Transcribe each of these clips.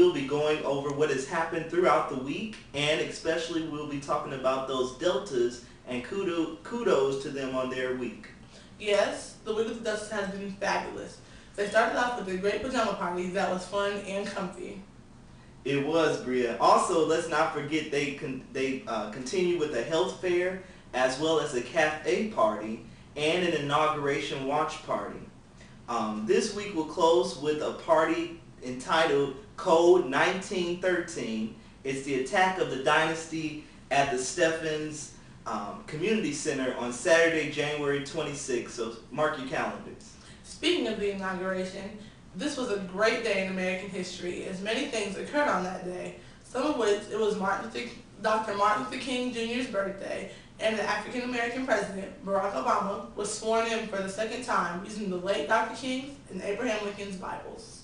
we'll be going over what has happened throughout the week, and especially we'll be talking about those Deltas and kudos to them on their week. Yes, the week with the Dusters has been fabulous. They started off with a great pajama party that was fun and comfy. It was, Bria. Also, let's not forget they continue with a health fair as well as a cafe party and an inauguration watch party. This week will close with a party entitled Code 1913. It's the attack of the dynasty at the Stephens Community Center on Saturday, January 26th. So mark your calendars. Speaking of the inauguration, this was a great day in American history, as many things occurred on that day, some of which it was Dr. Martin Luther King Jr.'s birthday, and the African-American president, Barack Obama, was sworn in for the second time using the late Dr. King's and Abraham Lincoln's Bibles.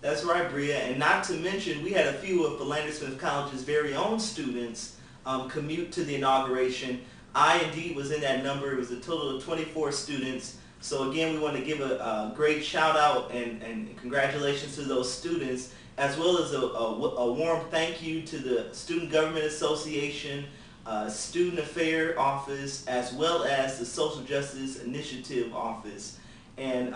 That's right, Bria, and not to mention, we had a few of Philander Smith College's very own students commute to the inauguration. I indeed was in that number. It was a total of 24 students. So again, we want to give a great shout out and congratulations to those students, as well as a warm thank you to the Student Government Association, Student Affairs Office, as well as the Social Justice Initiative Office. And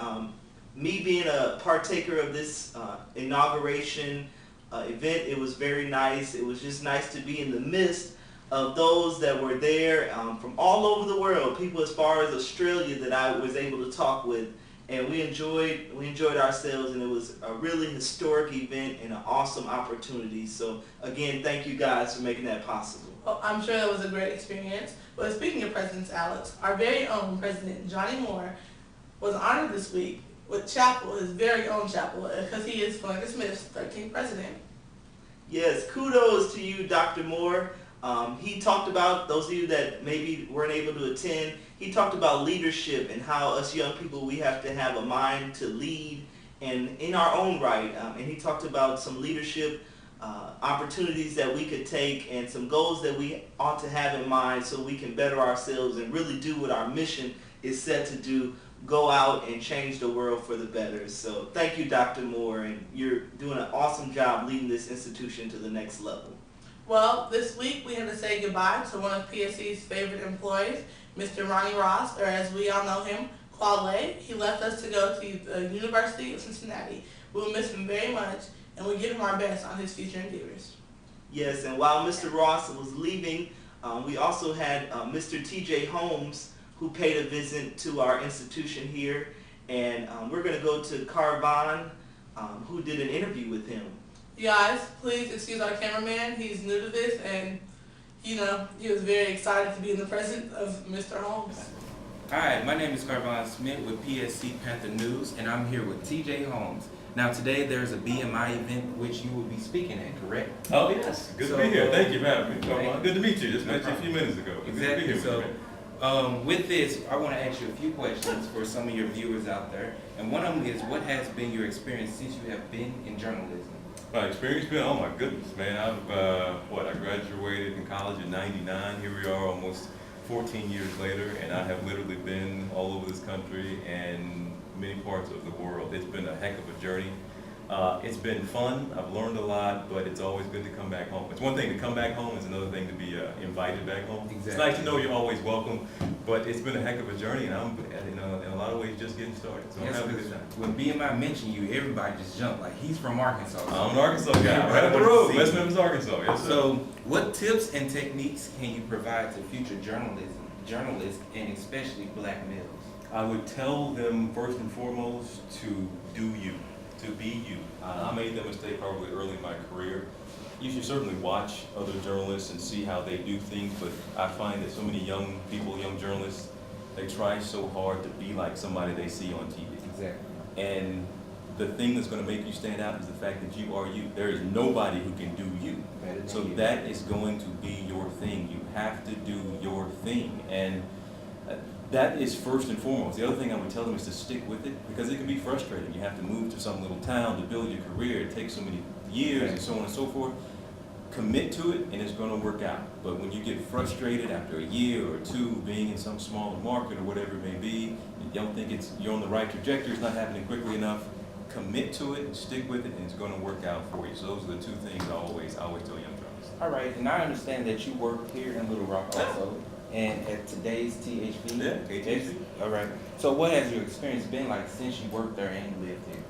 me being a partaker of this inauguration event, it was very nice. It was just nice to be in the midst of those that were there from all over the world, people as far as Australia that I was able to talk with, and we enjoyed ourselves, and it was a really historic event and an awesome opportunity. So again, thank you guys for making that possible. Well, I'm sure that was a great experience. But speaking of presidents, Alex, our very own President Johnny Moore was honored this week with chapel, his very own chapel, because he is Philander Smith's 13th president. Yes, kudos to you, Dr. Moore. He talked about, those of you that maybe weren't able to attend, he talked about leadership and how us young people, we have to have a mind to lead and in our own right. And he talked about some leadership opportunities that we could take and some goals that we ought to have in mind so we can better ourselves and really do what our mission is set to do, go out and change the world for the better. So thank you, Dr. Moore, and you're doing an awesome job leading this institution to the next level. Well, this week we had to say goodbye to one of PSC's favorite employees, Mr. Ronnie Ross, or as we all know him, Quale. He left us to go to the University of Cincinnati. We'll miss him very much, and we give him our best on his future endeavors. Yes, and while Mr. Ross was leaving, we also had Mr. T.J. Holmes, who paid a visit to our institution here, and we're going to go to Carvon, who did an interview with him. You guys, please excuse our cameraman. He's new to this, and he was very excited to be in the presence of Mr. Holmes. Hi, my name is Carvon Smith with PSC Panther News, and I'm here with T.J. Holmes. Now today there's a BMI event which you will be speaking at, correct? Oh yes, good to be here. Thank you for having me. Good to meet you. Just met you a few minutes ago. Exactly. With this, I want to ask you a few questions for some of your viewers out there. And one of them is, what has been your experience since you have been in journalism? My experience been, oh my goodness, man. I graduated in college in '99. Here we are almost 14 years later, and I have literally been all over this country and many parts of the world. It's been a heck of a journey. It's been fun. I've learned a lot, but it's always good to come back home. It's one thing to come back home, it's another thing to be invited back home. Exactly. It's nice to know you're always welcome, but it's been a heck of a journey, and I'm in a lot of ways just getting started. So I'm having a good time. When BMI mentioned you, everybody just jumped like he's from Arkansas. I'm an Arkansas guy, right up the road, West Memphis, Arkansas. Yes, sir. So, what tips and techniques can you provide to future journalists, and especially black males? I would tell them first and foremost to do you, to be you. I made that mistake probably early in my career. You should certainly watch other journalists and see how they do things, but I find that so many young people, young journalists, they try so hard to be like somebody they see on TV. Exactly. And the thing that's going to make you stand out is the fact that you are you. There is nobody who can do you. So that is going to be your thing. You have to do your thing. And that is first and foremost. The other thing I would tell them is to stick with it, because it can be frustrating. You have to move to some little town to build your career. It takes so many years and so on and so forth. Commit to it and it's going to work out. But when you get frustrated after a year or two being in some smaller market or whatever it may be, you don't think you're on the right trajectory, it's not happening quickly enough, commit to it and stick with it, and it's going to work out for you. So those are the two things I always tell young journalists. All right, and I understand that you work here in Little Rock also, and at today's THV. Yeah, KTHV. All right. So what has your experience been like since you worked there and lived here?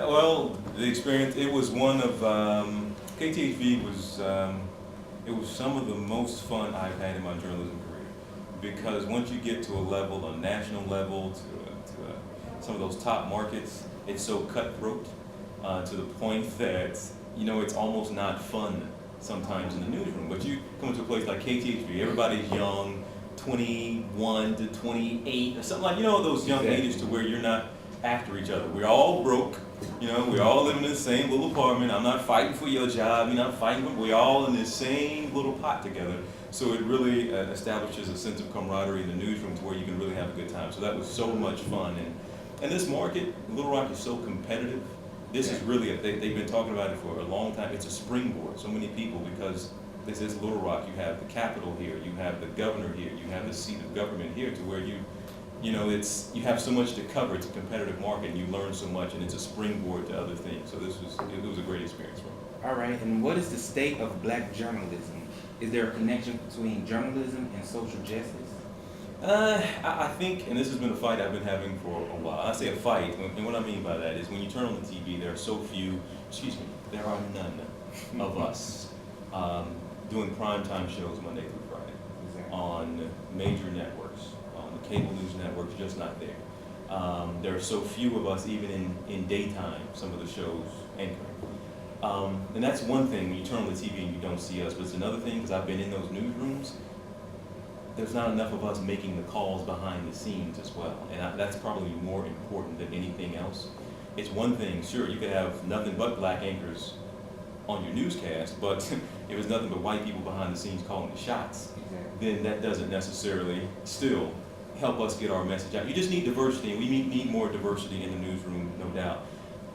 Well, the experience, it was one of, KTHV was, it was some of the most fun I've had in my journalism career. Because once you get to a national level, to some of those top markets, it's so cutthroat to the point that, it's almost not fun sometimes in the newsroom. But you come into a place like KTHV, everybody's young, 21 to 28 or something like, those young ages to where you're not after each other. We're all broke, we're all living in the same little apartment. I'm not fighting for your job, you're not fighting for, we're all in this same little pot together. So it really establishes a sense of camaraderie in the newsroom to where you can really have a good time. So that was so much fun. And this market, Little Rock, is so competitive. This is really, they've been talking about it for a long time. It's a springboard. So many people, because this is Little Rock, you have the capital here, you have the governor here, you have the seat of government here, to where you have so much to cover. It's a competitive market, and you learn so much, and it's a springboard to other things. So it was a great experience for me. All right, and what is the state of black journalism? Is there a connection between journalism and social justice? I think, and this has been a fight I've been having for a while. I say a fight, and what I mean by that is when you turn on the TV, there are none of us doing primetime shows Monday through Friday on major networks, on the cable news networks, just not there. There are so few of us even in daytime, some of the shows anchoring. And that's one thing when you turn on the TV and you don't see us, but it's another thing, because I've been in those newsrooms, there's not enough of us making the calls behind the scenes as well. And that's probably more important than anything else. It's one thing, sure, you could have nothing but black anchors on your newscast, but if it's nothing but white people behind the scenes calling the shots, then that doesn't necessarily still help us get our message out. You just need diversity, and we need more diversity in the newsroom, no doubt.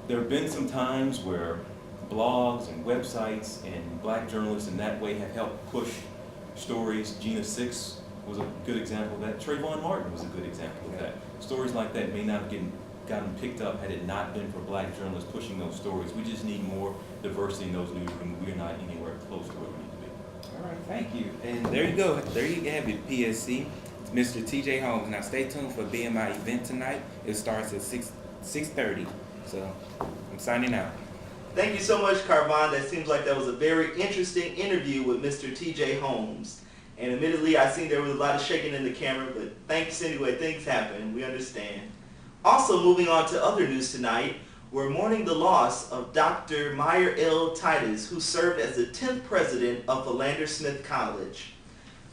There have been some times where blogs and websites and black journalists in that way have helped push stories. Gina Six was a good example of that. Trayvon Martin was a good example of that. Stories like that may not have gotten picked up had it not been for black journalists pushing those stories. We just need more diversity in those newsrooms. We're not anywhere close to where we need to be. All right, thank you. And there you go. There you have it, PSC. It's Mr. T.J. Holmes. Now stay tuned for BMI event tonight. It starts at 6:30. So I'm signing out. Thank you so much, Carvon. That seems like that was a very interesting interview with Mr. T.J. Holmes. And admittedly, I seen there was a lot of shaking in the camera, but thanks anyway. Things happen. We understand. Also, moving on to other news tonight, we're mourning the loss of Dr. Meyer L. Titus, who served as the 10th president of Philander Smith College.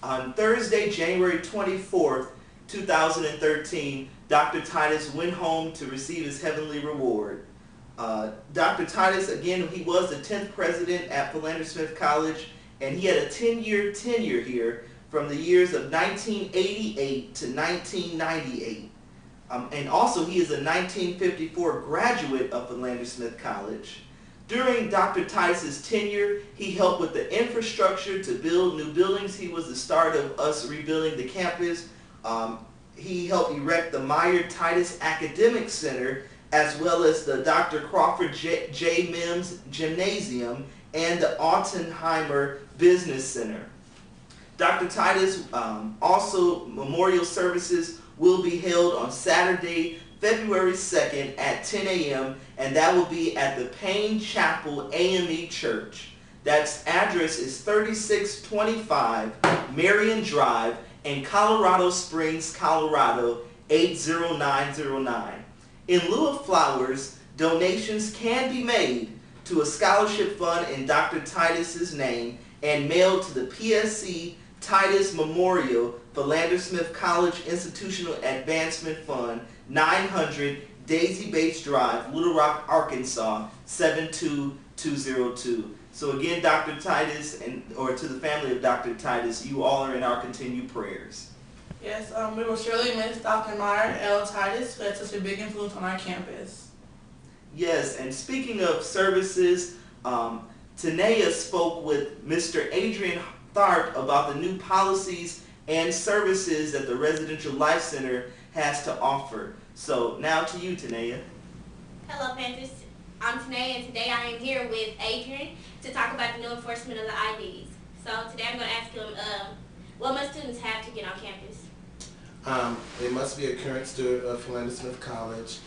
On Thursday, January 24th, 2013, Dr. Titus went home to receive his heavenly reward. Dr. Titus, again, he was the 10th president at Philander Smith College, and he had a 10-year tenure here from the years of 1988 to 1998. And also, he is a 1954 graduate of Philander Smith College. During Dr. Titus's tenure, he helped with the infrastructure to build new buildings. He was the start of us rebuilding the campus. He helped erect the Meyer Titus Academic Center, as well as the Dr. Crawford J. Mims Gymnasium and the Altenheimer Business Center. Dr. Titus also memorial services will be held on Saturday, February 2nd at 10 a.m. and that will be at the Payne Chapel AME Church. That's address is 3625 Marion Drive in Colorado Springs, Colorado 80909. In lieu of flowers, donations can be made to a scholarship fund in Dr. Titus's name and mailed to the PSC Titus Memorial Philander Smith College Institutional Advancement Fund, 900 Daisy Bates Drive, Little Rock, Arkansas 72202. So again, Dr. Titus, or to the family of Dr. Titus, you all are in our continued prayers. Yes, we will surely miss Dr. Meyer L. Titus, who had such a big influence on our campus. Yes, and speaking of services, Tanea spoke with Mr. Adrian Tharp about the new policies and services that the Residential Life Center has to offer. So now to you, Tanea. Hello, Panthers. I'm Tanae, and today I am here with Adrian to talk about the new enforcement of the IDs. So today I'm going to ask him, what must students have to get on campus? They must be a current student of Philander Smith College.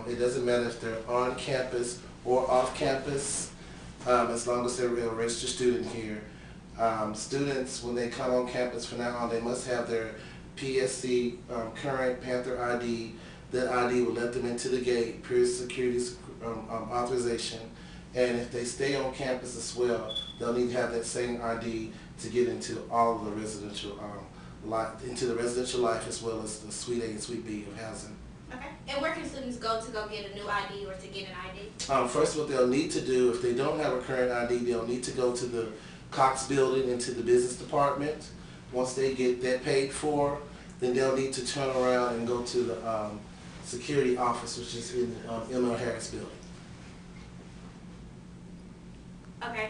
It doesn't matter if they're on campus or off campus, as long as they're a registered student here. Students, when they come on campus from now on, they must have their PSC current Panther ID. That ID will let them into the gate, period security authorization. And if they stay on campus as well, they'll need to have that same ID to get into all of the residential life, as well as the Suite A and Suite B of housing. Okay. And where can students go to get a new ID or to get an ID? First, what they'll need to do, if they don't have a current ID, they'll need to go to the Cox building into the business department. Once they get that paid for, then they'll need to turn around and go to the security office, which is in M.L. Harris building. Okay.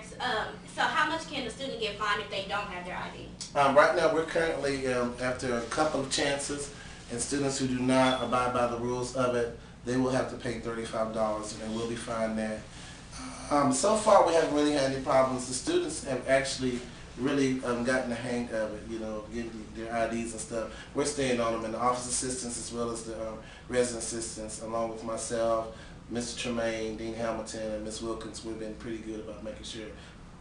So how much can the student get fined if they don't have their ID? Right now, we're currently, after a couple of chances, and students who do not abide by the rules of it, they will have to pay $35, and they will be fined that. So far, we haven't really had any problems. The students have actually really gotten the hang of it, getting their IDs and stuff. We're staying on them, and the office assistants as well as the resident assistants, along with myself, Mr. Tremaine, Dean Hamilton, and Ms. Wilkins. We've been pretty good about making sure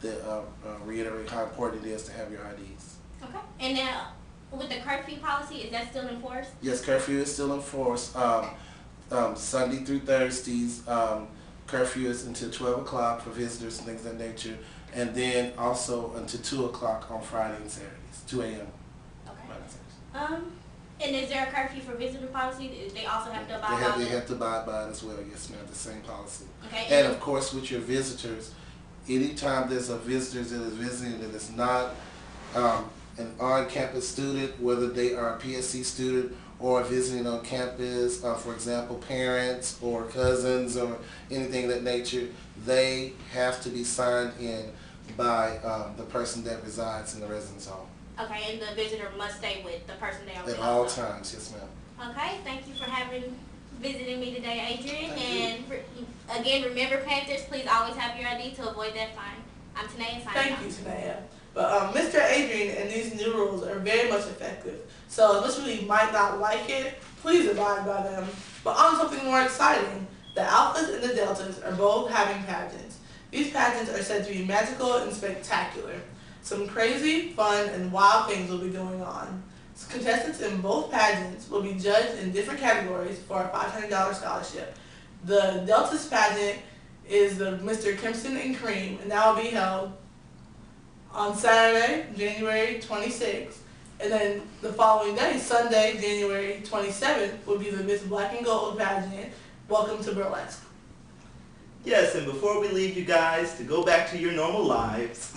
that reiterate how important it is to have your IDs. Okay. And now, with the curfew policy, is that still enforced? Yes, curfew is still in force. Sunday through Thursdays, curfew is until 12 o'clock for visitors and things of that nature. And then also until 2 o'clock on Friday and Saturdays, 2 a.m. Okay. And is there a curfew for visitor policy? They also have to abide by it? They have to abide by it as well, yes ma'am, the same policy. Okay. And of course with your visitors, anytime there's a visitor that is visiting that is not an on-campus student, whether they are a PSC student or visiting on campus, for example, parents or cousins or anything of that nature, they have to be signed in by the person that resides in the residence hall. Okay, and the visitor must stay with the person they are with. At all times, yes ma'am. Okay, thank you for visiting me today, Adrian. Thank And again, remember, Panthers, please always have your ID to avoid that fine. I'm Tanea signing off. Thank you, Tanea. But Mr. Adrian and these new rules are very much effective. So as much as you might not like it, please abide by them. But on something more exciting, the Alphas and the Deltas are both having pageants. These pageants are said to be magical and spectacular. Some crazy, fun, and wild things will be going on. Contestants in both pageants will be judged in different categories for a $500 scholarship. The Deltas pageant is the Mr. Crimson and Cream, and that will be held on Saturday, January 26th. And then the following day, Sunday, January 27th, will be the Miss Black and Gold pageant. Welcome to Burlesque. Yes, and before we leave you guys to go back to your normal lives,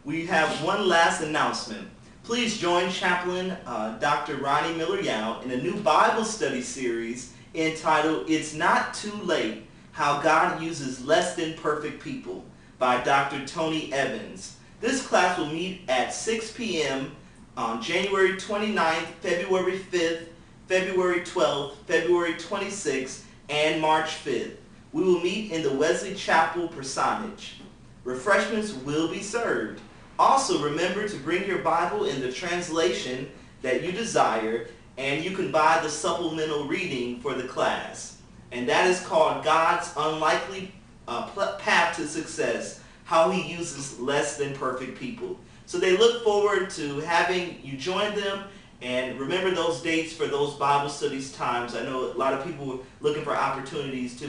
we have one last announcement. Please join Chaplain Dr. Ronnie Miller-Yao in a new Bible study series entitled It's Not Too Late, How God Uses Less Than Perfect People by Dr. Tony Evans. This class will meet at 6 p.m. on January 29th, February 5th, February 12th, February 26th, and March 5th. We will meet in the Wesley Chapel Parsonage. Refreshments will be served. Also, remember to bring your Bible in the translation that you desire, and you can buy the supplemental reading for the class. And that is called God's Unlikely Path to Success, How He Uses Less Than Perfect People. So they look forward to having you join them, and remember those dates for those Bible studies times. I know a lot of people are looking for opportunities to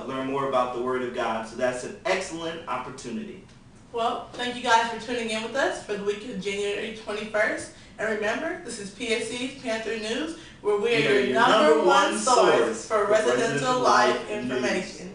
learn more about the Word of God, so that's an excellent opportunity. Well, thank you guys for tuning in with us for the week of January 21st. And remember, this is PSC's Panther News, where we are your number one source for residential life information.